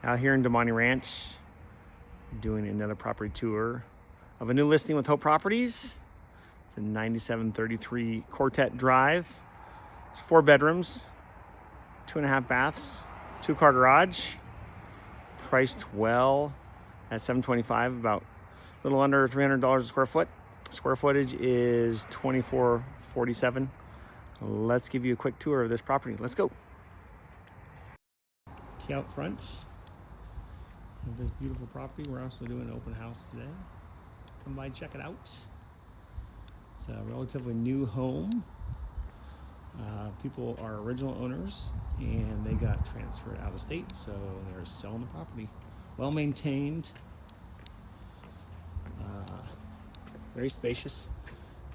Out here in Damonte Ranch, doing another property tour of a new listing with Hope Properties. It's a 9733 Quartette Drive. It's 4 bedrooms, 2.5 baths, 2-car garage. Priced well at $725, about a little under $300 a square foot. Square footage is 2447. Let's give you a quick tour of this property. Let's go. Okay, out front of this beautiful property, we're also doing an open house today. Come by and check it out. It's a relatively new home. People are original owners and they got transferred out of state, so they're selling the property. Well maintained, very spacious.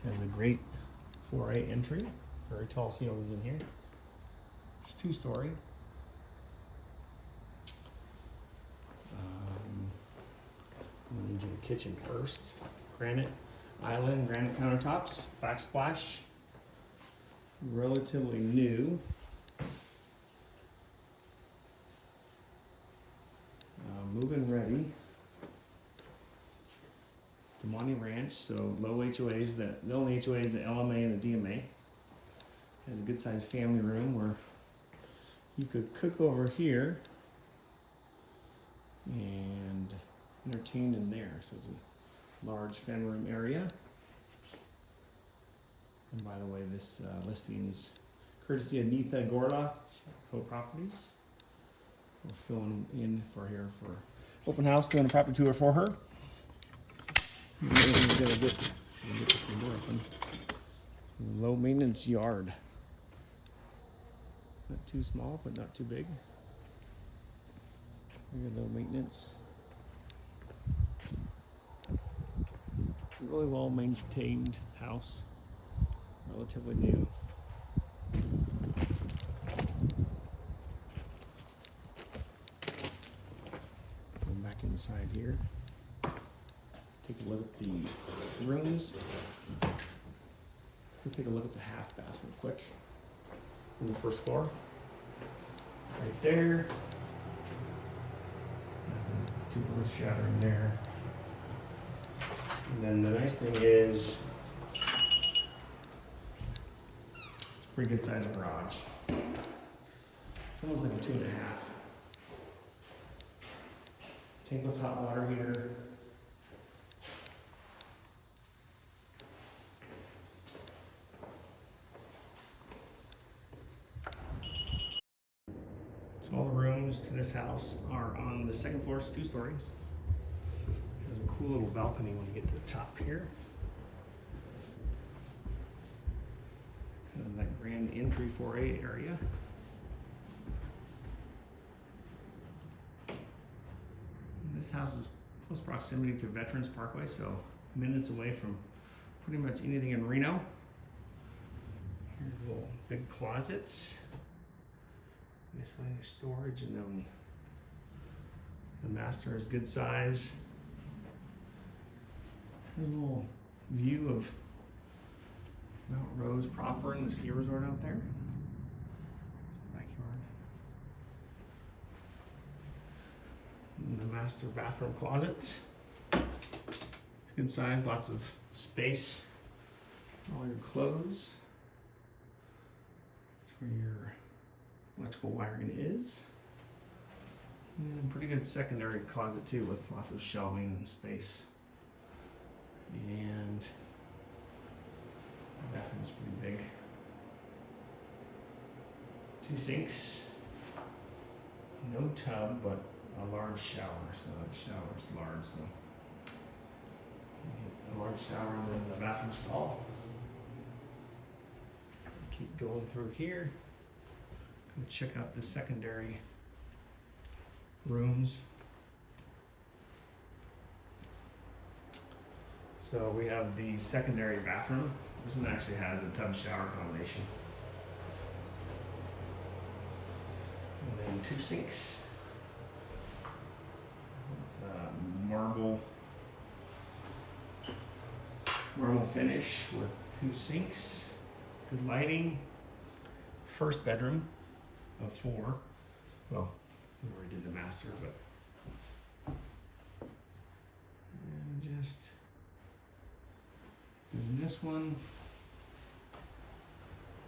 Has a great 4A entry, very tall ceilings in here. It's 2-story. I'm gonna need you the kitchen first. Granite island, granite countertops, backsplash. Relatively new. Move-in ready. Damonte Ranch, so low HOAs. The only HOA is the LMA and the DMA. Has a good sized family room where you could cook over here and entertain in there. So it's a large family room area. And by the way, this listing is courtesy of Nitha Gorla, Hope Properties. We're filling in for here for open house, doing a property tour for her. We're gonna get this window open. Low maintenance yard. Not too small, but not too big. Very low maintenance. Really well maintained house. Relatively new. Going back inside here. Take a look at the rooms. Let's go take a look at the half bath real quick. From the first floor. Right there. Two earth shattering there. And then the nice thing is, it's a pretty good sized garage. It's almost like a 2.5. Tankless hot water heater. So all the rooms to this house are on the second floor. It's 2-story. There's a cool little balcony when you get to the top here. And that grand entry 4A area. And this house is close proximity to Veterans Parkway, so minutes away from pretty much anything in Reno. Here's the little big closets. Miscellaneous storage, and then the master is good size. There's a little view of Mount Rose proper and the ski resort out there. It's the backyard. And the master bathroom closet. It's good size, lots of space. All your clothes. That's where your electrical wiring is. And pretty good secondary closet too, with lots of shelving and space. And the bathroom's pretty big. 2 sinks. No tub, but a large shower. So the shower's large, so you get a large shower and then the bathroom stall. Keep going through here. Check out the secondary rooms. So we have the secondary bathroom. This one actually has a tub shower combination. And then 2 sinks. It's a marble finish with 2 sinks. Good lighting. First bedroom of 4. Well, We already did the master, but and just doing this one.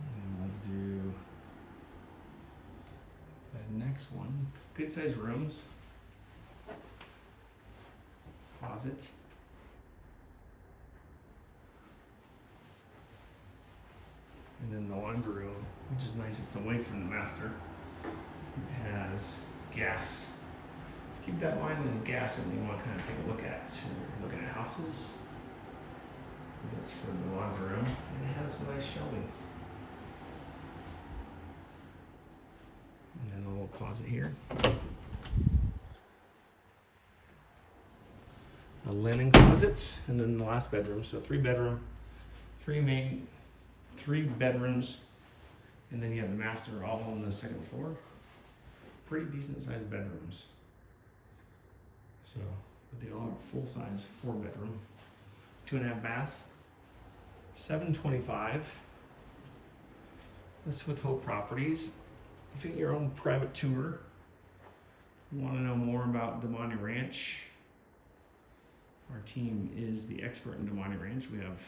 And we'll do the next one. Good sized rooms. Closet. And then the laundry room, which is nice. It's away from the master. It has gas. Just keep that in mind. There's gas that you want to kind of take a look at. So you're looking at houses. That's for the laundry room. And it has a nice shelving. And then a little closet here. A linen closet, and then the last bedroom. So 3 bedrooms, and then you have the master all on the second floor. Pretty decent sized bedrooms. So, but they all are full size 4 bedroom, 2.5 bath, $725. That's with Hope Properties. If you get your own private tour, you want to know more about Damonte Ranch. Our team is the expert in Damonte Ranch. We have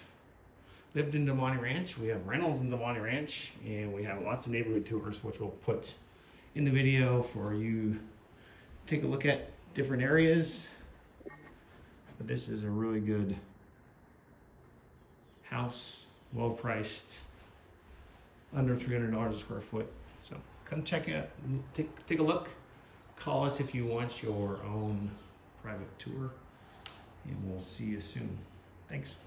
lived in Damonte Ranch, we have rentals in Damonte Ranch, and we have lots of neighborhood tours, which we'll put in the video for you. Take a look at different areas. But this is a really good house, well priced, under $300 a square foot. So come check it out, take a look. Call us if you want your own private tour. And we'll see you soon. Thanks.